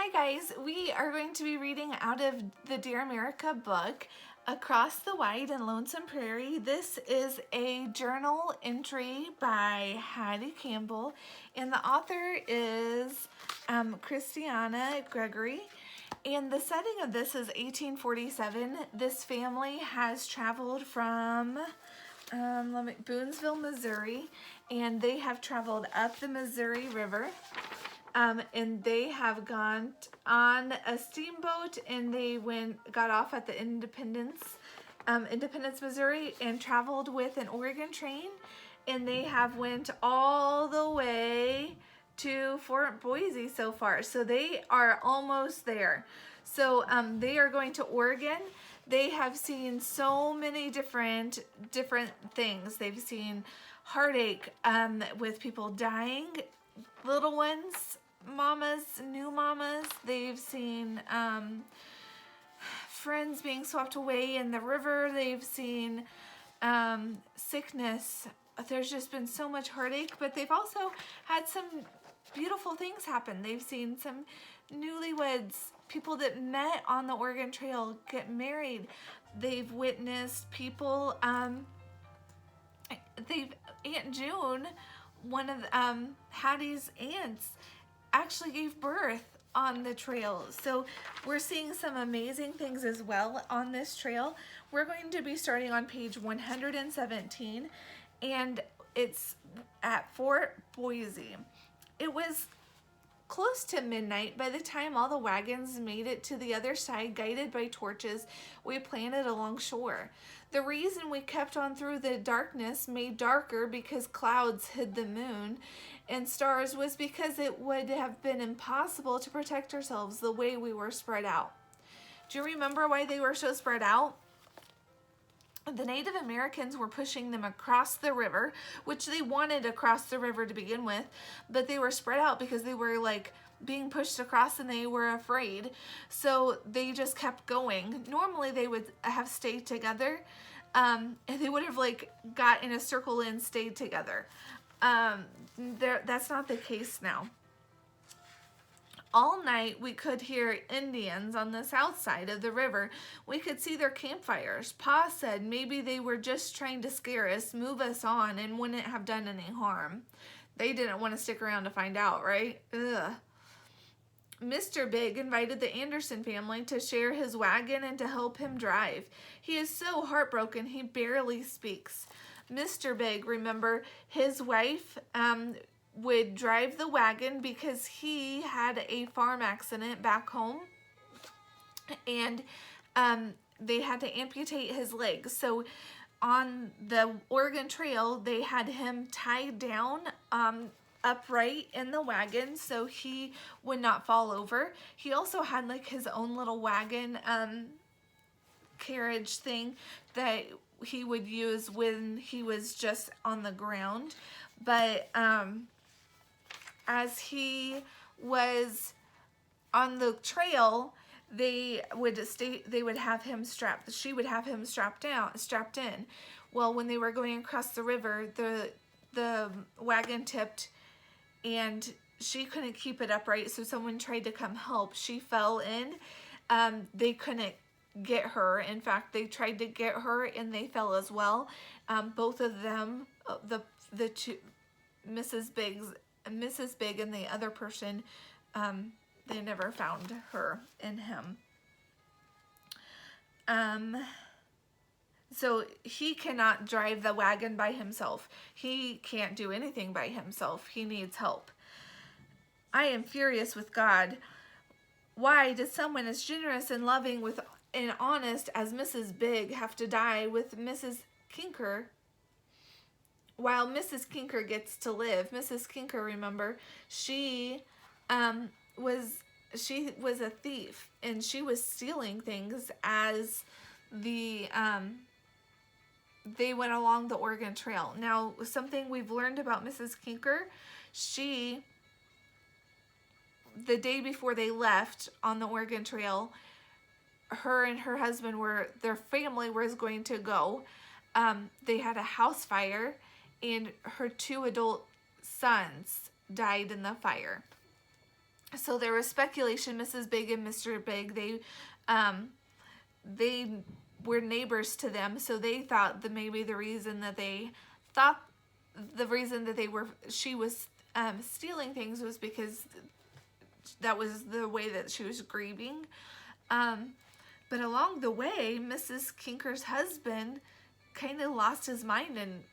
Hi guys, we are going to be reading out of the Dear America book, Across the Wide and Lonesome Prairie. This is a journal entry by Hattie Campbell, and the author is Christiana Gregory. And the setting of this is 1847. This family has traveled from Boonesville, Missouri, and they have traveled up the Missouri River. And they have gone on a steamboat, and they got off at the Independence, Missouri, and traveled with an Oregon train, and they have went all the way to Fort Boise so far. So they are almost there. So they are going to Oregon. They have seen so many different things. They've seen heartache with people dying, little ones, mamas, new mamas. They've seen friends being swept away in the river. They've seen sickness. There's just been so much heartache, but they've also had some beautiful things happen. They've seen some newlyweds, people that met on the Oregon Trail, get married. They've witnessed people, Aunt June, one of Hattie's aunts, actually gave birth on the trail. So we're seeing some amazing things as well on this trail. We're going to be starting on page 117, and it's at Fort Boise. It was close to midnight by the time all the wagons made it to the other side, guided by torches we planted along shore. The reason we kept on through the darkness made darker because clouds hid the moon and stars was because it would have been impossible to protect ourselves the way we were spread out. Do you remember why they were so spread out? The Native Americans were pushing them across the river, which they wanted across the river to begin with, but they were spread out because they were like being pushed across and they were afraid. So they just kept going. Normally they would have stayed together, and they would have like got in a circle and stayed together. That's not the case now. All night we could hear Indians on the south side of the river. We could see their campfires. Pa said maybe they were just trying to scare us, move us on, and wouldn't have done any harm. They didn't want to stick around to find out, right? Ugh. Mr. Big invited the Anderson family to share his wagon and to help him drive. He is so heartbroken he barely speaks. Mr. Big, remember, his wife would drive the wagon because he had a farm accident back home, and they had to amputate his legs. So on the Oregon Trail, they had him tied down upright in the wagon so he would not fall over. He also had like his own little wagon carriage thing that he would use when he was just on the ground. But as he was on the trail, she would have him strapped in. Well, when they were going across the river, the wagon tipped and she couldn't keep it upright, so someone tried to come help. She fell in. They couldn't get her. In fact, they tried to get her and they fell as well. Both of them, the two, Mrs. Big and the other person, they never found her and him. So he cannot drive the wagon by himself. He can't do anything by himself. He needs help. I am furious with God. Why does someone as generous and loving and honest as Mrs. Big have to die with Mrs. Kinker while Mrs. Kinker gets to live? Mrs. Kinker, remember, she was a thief, and she was stealing things as they went along the Oregon Trail. Now, something we've learned about Mrs. Kinker, the day before they left on the Oregon Trail, her and her husband their family was going to go. They had a house fire, and her 2 adult sons died in the fire. So there was speculation Mrs. Big and Mr. Big, they were neighbors to them, so they thought that maybe the reason that she was stealing things was because that was the way that she was grieving. But along the way, Mrs. Kinker's husband kind of lost his mind and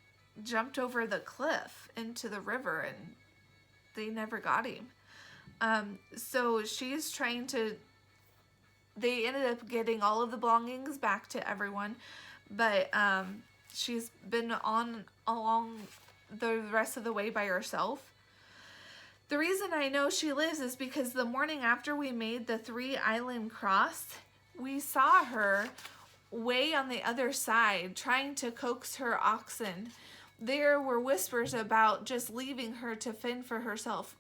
jumped over the cliff into the river, and they never got him. So she's trying to, they ended up getting all of the belongings back to everyone, but she's been on along the rest of the way by herself. The reason I know she lives is because the morning after we made the 3-island cross, we saw her way on the other side trying to coax her oxen. There were whispers about just leaving her to fend for herself.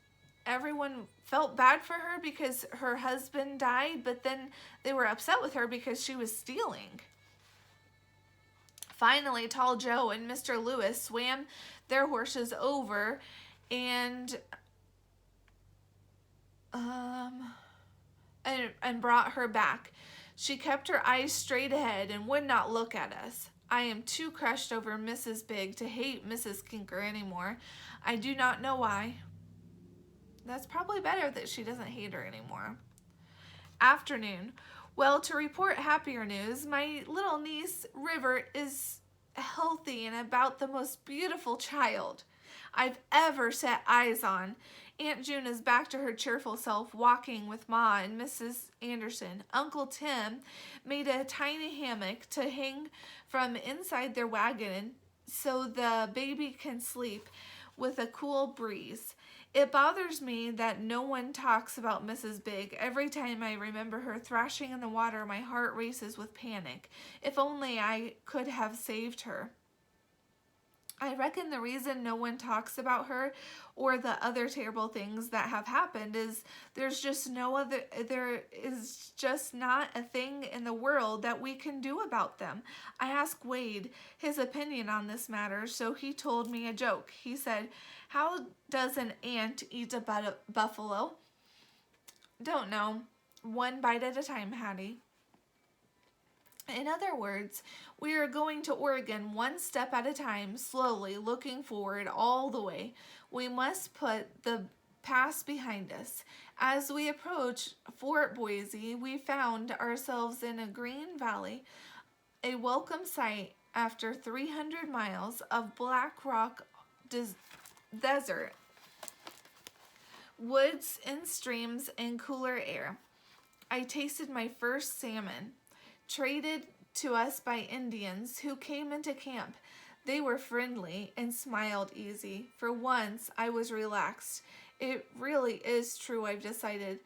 Everyone felt bad for her because her husband died, but then they were upset with her because she was stealing. Finally, Tall Joe and Mr. Lewis swam their horses over and brought her back. She kept her eyes straight ahead and would not look at us. I am too crushed over Mrs. Big to hate Mrs. Kinker anymore. I do not know why. That's probably better that she doesn't hate her anymore. Afternoon. Well, to report happier news, my little niece, River, is healthy and about the most beautiful child I've ever set eyes on. Aunt June is back to her cheerful self, walking with Ma and Mrs. Anderson. Uncle Tim made a tiny hammock to hang from inside their wagon so the baby can sleep with a cool breeze. It bothers me that no one talks about Mrs. Big. Every time I remember her thrashing in the water, my heart races with panic. If only I could have saved her. I reckon the reason no one talks about her or the other terrible things that have happened is there is just not a thing in the world that we can do about them. I asked Wade his opinion on this matter, so he told me a joke. He said, "How does an ant eat a buffalo?" Don't know. One bite at a time, Hattie. In other words, we are going to Oregon one step at a time, slowly, looking forward all the way. We must put the past behind us. As we approached Fort Boise, we found ourselves in a green valley, a welcome sight after 300 miles of black rock desert, woods and streams and cooler air. I tasted my first salmon, traded to us by Indians who came into camp. They were friendly and smiled easy. For once, I was relaxed. It really is true, I've decided.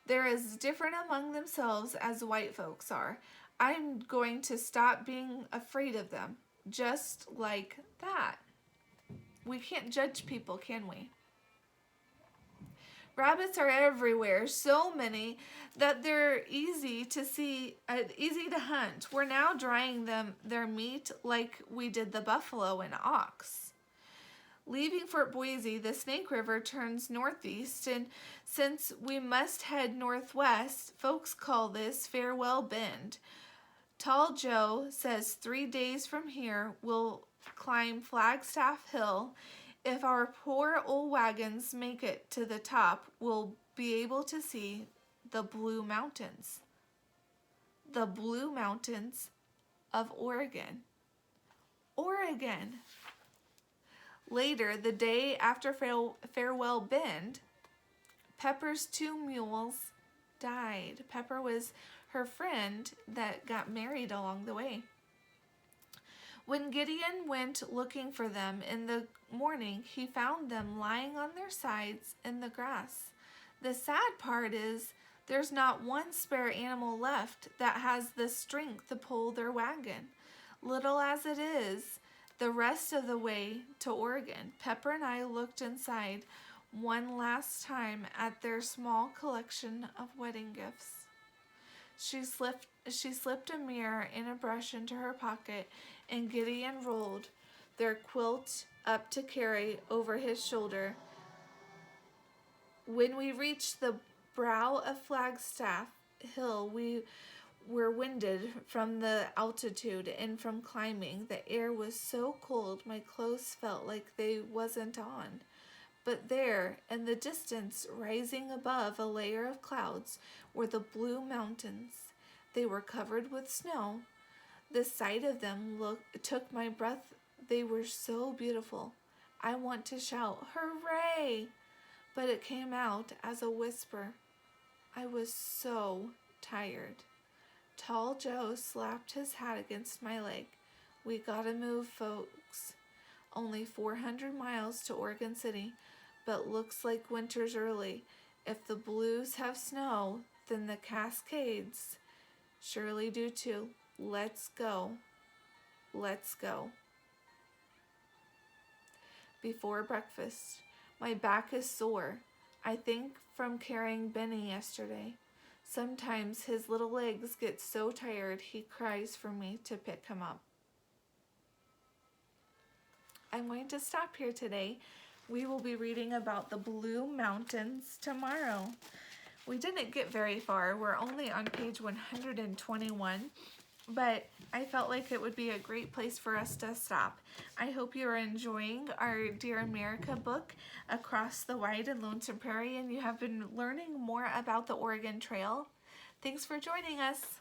They're as different among themselves as white folks are. I'm going to stop being afraid of them. Just like that. We can't judge people, can we? Rabbits are everywhere, so many that they're easy to see, easy to hunt. We're now drying their meat like we did the buffalo and ox. Leaving Fort Boise, the Snake River turns northeast, and since we must head northwest, folks call this Farewell Bend. Tall Joe says 3 days from here we'll climb Flagstaff Hill. If our poor old wagons make it to the top, we'll be able to see the Blue Mountains. The Blue Mountains of Oregon. Oregon. Later, the day after Farewell Bend, Pepper's 2 mules died. Pepper was her friend that got married along the way. When Gideon went looking for them in the morning, he found them lying on their sides in the grass. The sad part is there's not one spare animal left that has the strength to pull their wagon. Little as it is, the rest of the way to Oregon, Pepper and I looked inside one last time at their small collection of wedding gifts. She slipped a mirror and a brush into her pocket, and Gideon rolled their quilt up to carry over his shoulder. When we reached the brow of Flagstaff Hill, we were winded from the altitude and from climbing. The air was so cold my clothes felt like they wasn't on. But there, in the distance, rising above a layer of clouds, were the blue mountains. They were covered with snow. The sight of them took my breath. They were so beautiful. I want to shout, "Hooray!" But it came out as a whisper. I was so tired. Tall Joe slapped his hat against my leg. "We gotta move, folks. Only 400 miles to Oregon City, but looks like winter's early. If the Blues have snow, then the Cascades surely do too. Let's go. Let's go." Before breakfast, my back is sore. I think from carrying Benny yesterday. Sometimes his little legs get so tired he cries for me to pick him up. I'm going to stop here today. We will be reading about the Blue Mountains tomorrow. We didn't get very far. We're only on page 121, but I felt like it would be a great place for us to stop. I hope you are enjoying our Dear America book, Across the Wide and Lonesome Prairie, and you have been learning more about the Oregon Trail. Thanks for joining us.